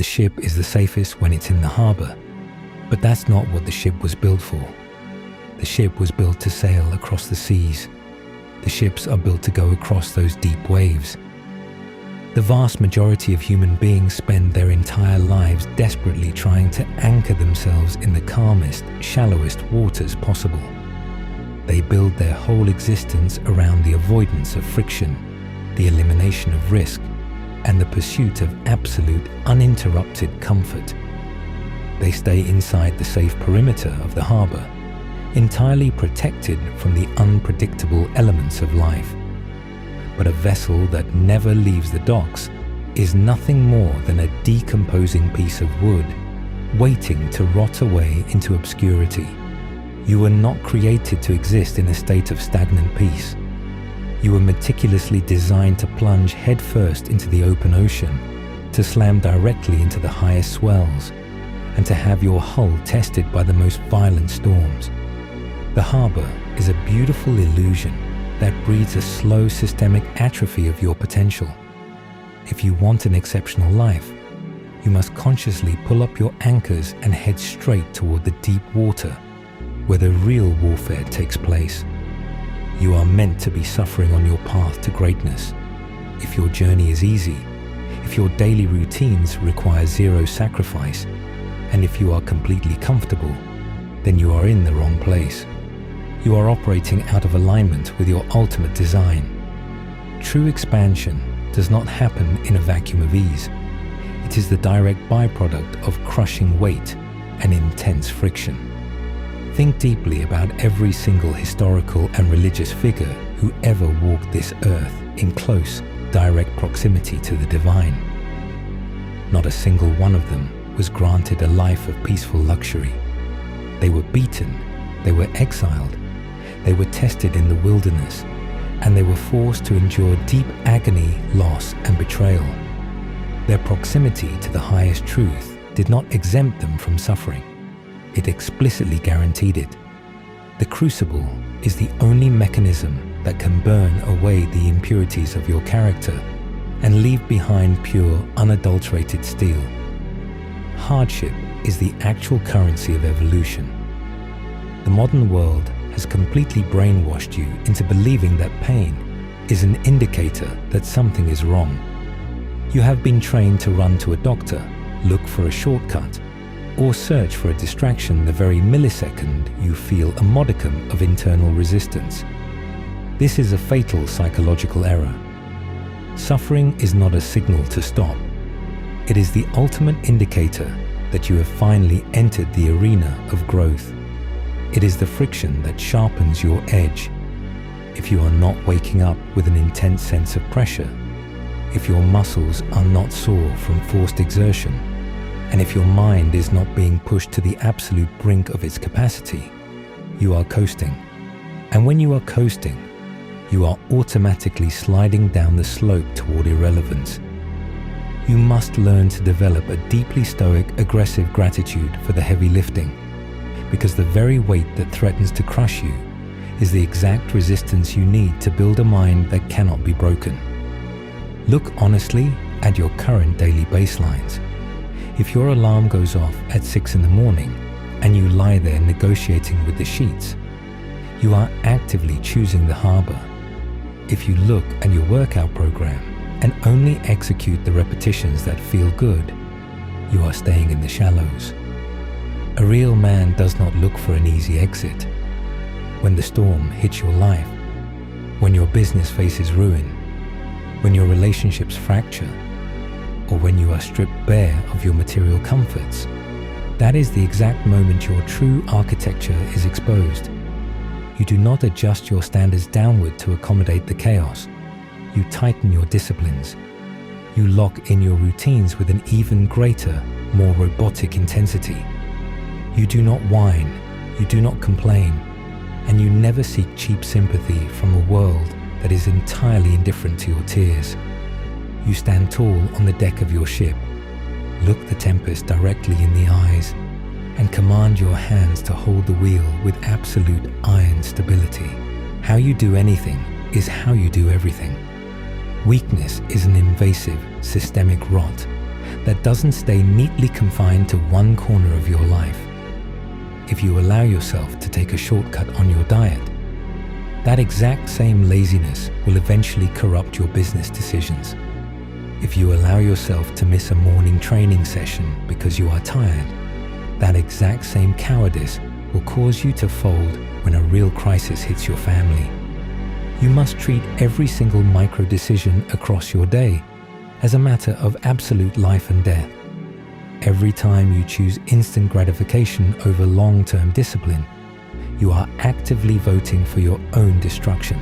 The ship is the safest when it's in the harbor, but that's not what the ship was built for. The ship was built to sail across the seas. The ships are built to go across those deep waves. The vast majority of human beings spend their entire lives desperately trying to anchor themselves in the calmest, shallowest waters possible. They build their whole existence around the avoidance of friction, the elimination of risk, and the pursuit of absolute, uninterrupted comfort. They stay inside the safe perimeter of the harbor, entirely protected from the unpredictable elements of life. But a vessel that never leaves the docks is nothing more than a decomposing piece of wood, waiting to rot away into obscurity. You were not created to exist in a state of stagnant peace. You were meticulously designed to plunge headfirst into the open ocean, to slam directly into the highest swells, and to have your hull tested by the most violent storms. The harbor is a beautiful illusion that breeds a slow systemic atrophy of your potential. If you want an exceptional life, you must consciously pull up your anchors and head straight toward the deep water, where the real warfare takes place. You are meant to be suffering on your path to greatness. If your journey is easy, if your daily routines require zero sacrifice, and if you are completely comfortable, then you are in the wrong place. You are operating out of alignment with your ultimate design. True expansion does not happen in a vacuum of ease. It is the direct byproduct of crushing weight and intense friction. Think deeply about every single historical and religious figure who ever walked this earth in close, direct proximity to the divine. Not a single one of them was granted a life of peaceful luxury. They were beaten, they were exiled, they were tested in the wilderness, and they were forced to endure deep agony, loss, and betrayal. Their proximity to the highest truth did not exempt them from suffering. It explicitly guaranteed it. The crucible is the only mechanism that can burn away the impurities of your character and leave behind pure, unadulterated steel. Hardship is the actual currency of evolution. The modern world has completely brainwashed you into believing that pain is an indicator that something is wrong. You have been trained to run to a doctor, look for a shortcut, or search for a distraction the very millisecond you feel a modicum of internal resistance. This is a fatal psychological error. Suffering is not a signal to stop. It is the ultimate indicator that you have finally entered the arena of growth. It is the friction that sharpens your edge. If you are not waking up with an intense sense of pressure, if your muscles are not sore from forced exertion, and if your mind is not being pushed to the absolute brink of its capacity, you are coasting. And when you are coasting, you are automatically sliding down the slope toward irrelevance. You must learn to develop a deeply stoic, aggressive gratitude for the heavy lifting, because the very weight that threatens to crush you is the exact resistance you need to build a mind that cannot be broken. Look honestly at your current daily baselines. If your alarm goes off at 6 in the morning and you lie there negotiating with the sheets, you are actively choosing the harbor. If you look at your workout program and only execute the repetitions that feel good, you are staying in the shallows. A real man does not look for an easy exit. When the storm hits your life, when your business faces ruin, when your relationships fracture, or when you are stripped bare of your material comforts, that is the exact moment your true architecture is exposed. You do not adjust your standards downward to accommodate the chaos. You tighten your disciplines. You lock in your routines with an even greater, more robotic intensity. You do not whine, you do not complain, and you never seek cheap sympathy from a world that is entirely indifferent to your tears. You stand tall on the deck of your ship, look the tempest directly in the eyes, and command your hands to hold the wheel with absolute iron stability. How you do anything is how you do everything. Weakness is an invasive, systemic rot that doesn't stay neatly confined to one corner of your life. If you allow yourself to take a shortcut on your diet, that exact same laziness will eventually corrupt your business decisions. If you allow yourself to miss a morning training session because you are tired, that exact same cowardice will cause you to fold when a real crisis hits your family. You must treat every single micro decision across your day as a matter of absolute life and death. Every time you choose instant gratification over long-term discipline, you are actively voting for your own destruction.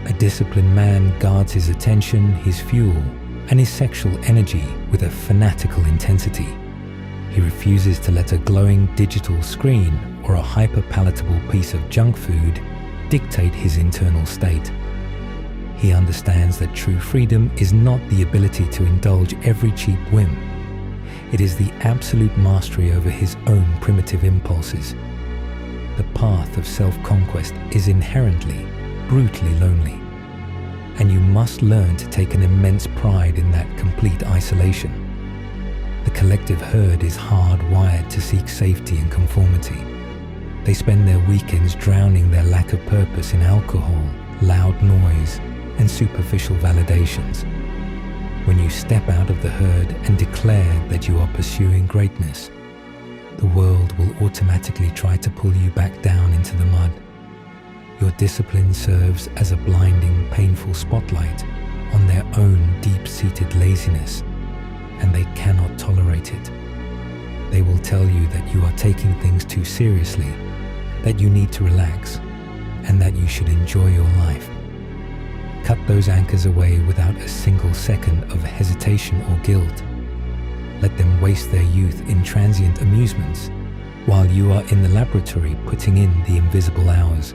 A disciplined man guards his attention, his fuel, and his sexual energy with a fanatical intensity. He refuses to let a glowing digital screen or a hyper-palatable piece of junk food dictate his internal state. He understands that true freedom is not the ability to indulge every cheap whim. It is the absolute mastery over his own primitive impulses. The path of self-conquest is inherently, brutally lonely, and you must learn to take an immense pride in that complete isolation. The collective herd is hardwired to seek safety and conformity. They spend their weekends drowning their lack of purpose in alcohol, loud noise, and superficial validations. When you step out of the herd and declare that you are pursuing greatness, the world will automatically try to pull you back down into the mud. Your discipline serves as a blinding, painful spotlight on their own deep-seated laziness, and they cannot tolerate it. They will tell you that you are taking things too seriously, that you need to relax, and that you should enjoy your life. Cut those anchors away without a single second of hesitation or guilt. Let them waste their youth in transient amusements while you are in the laboratory putting in the invisible hours.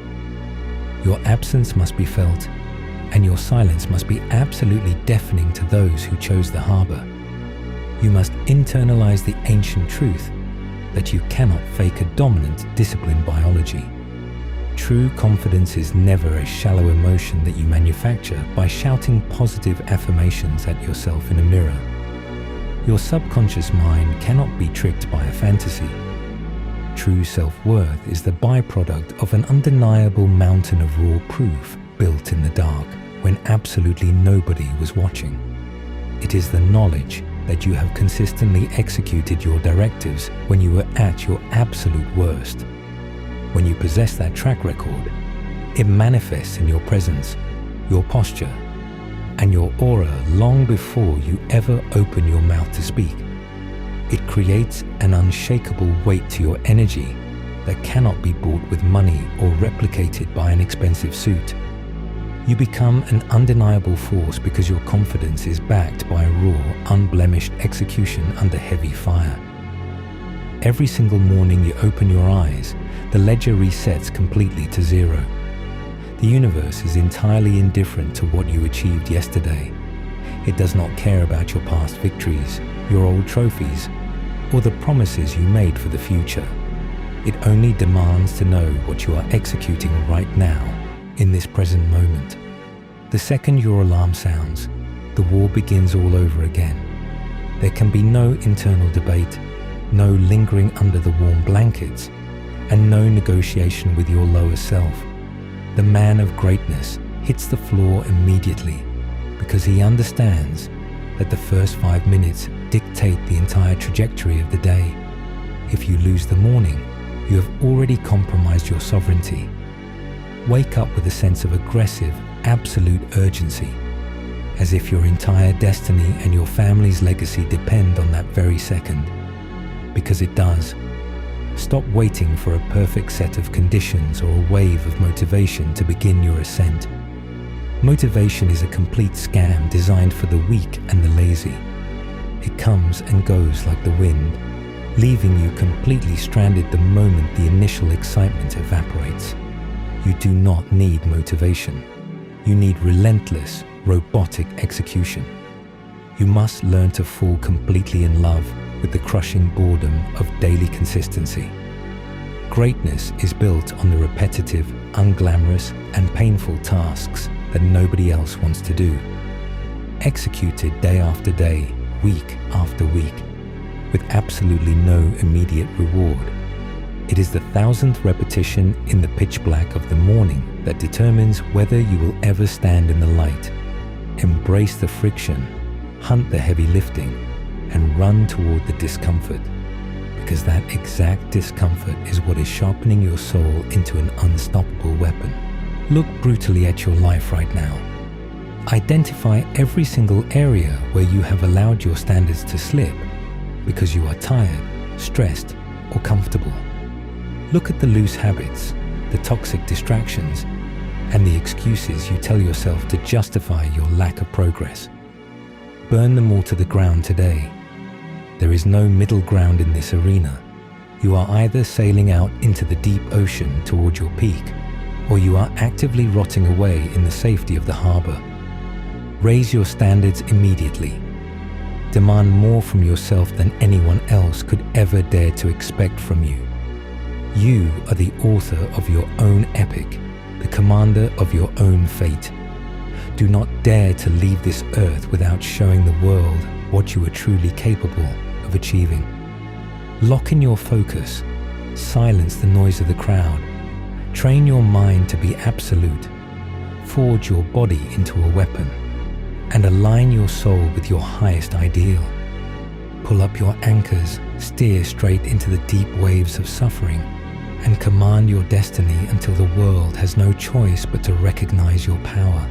Your absence must be felt, and your silence must be absolutely deafening to those who chose the harbor. You must internalize the ancient truth that you cannot fake a dominant, disciplined biology. True confidence is never a shallow emotion that you manufacture by shouting positive affirmations at yourself in a mirror. Your subconscious mind cannot be tricked by a fantasy. True self-worth is the byproduct of an undeniable mountain of raw proof built in the dark when absolutely nobody was watching. It is the knowledge that you have consistently executed your directives when you were at your absolute worst. When you possess that track record, it manifests in your presence, your posture, and your aura long before you ever open your mouth to speak. It creates an unshakable weight to your energy that cannot be bought with money or replicated by an expensive suit. You become an undeniable force because your confidence is backed by a raw, unblemished execution under heavy fire. Every single morning you open your eyes, the ledger resets completely to zero. The universe is entirely indifferent to what you achieved yesterday. It does not care about your past victories, your old trophies, or the promises you made for the future. It only demands to know what you are executing right now, in this present moment. The second your alarm sounds, the war begins all over again. There can be no internal debate, no lingering under the warm blankets, and no negotiation with your lower self. The man of greatness hits the floor immediately because he understands that the first 5 minutes dictate the entire trajectory of the day. If you lose the morning, you have already compromised your sovereignty. Wake up with a sense of aggressive, absolute urgency, as if your entire destiny and your family's legacy depend on that very second. Because it does. Stop waiting for a perfect set of conditions or a wave of motivation to begin your ascent. Motivation is a complete scam designed for the weak and the lazy. It comes and goes like the wind, leaving you completely stranded the moment the initial excitement evaporates. You do not need motivation. You need relentless, robotic execution. You must learn to fall completely in love with the crushing boredom of daily consistency. Greatness is built on the repetitive, unglamorous, and painful tasks that nobody else wants to do. Executed day after day, week after week, with absolutely no immediate reward. It is the 1,000th repetition in the pitch black of the morning that determines whether you will ever stand in the light. Embrace the friction, hunt the heavy lifting, and run toward the discomfort, because that exact discomfort is what is sharpening your soul into an unstoppable weapon. Look brutally at your life right now. Identify every single area where you have allowed your standards to slip because you are tired, stressed, or comfortable. Look at the loose habits, the toxic distractions, and the excuses you tell yourself to justify your lack of progress. Burn them all to the ground today. There is no middle ground in this arena. You are either sailing out into the deep ocean toward your peak, or you are actively rotting away in the safety of the harbor. Raise your standards immediately. Demand more from yourself than anyone else could ever dare to expect from you. You are the author of your own epic, the commander of your own fate. Do not dare to leave this earth without showing the world what you are truly capable of achieving. Lock in your focus, silence the noise of the crowd, train your mind to be absolute, forge your body into a weapon, and align your soul with your highest ideal. Pull up your anchors, steer straight into the deep waves of suffering, and command your destiny until the world has no choice but to recognize your power.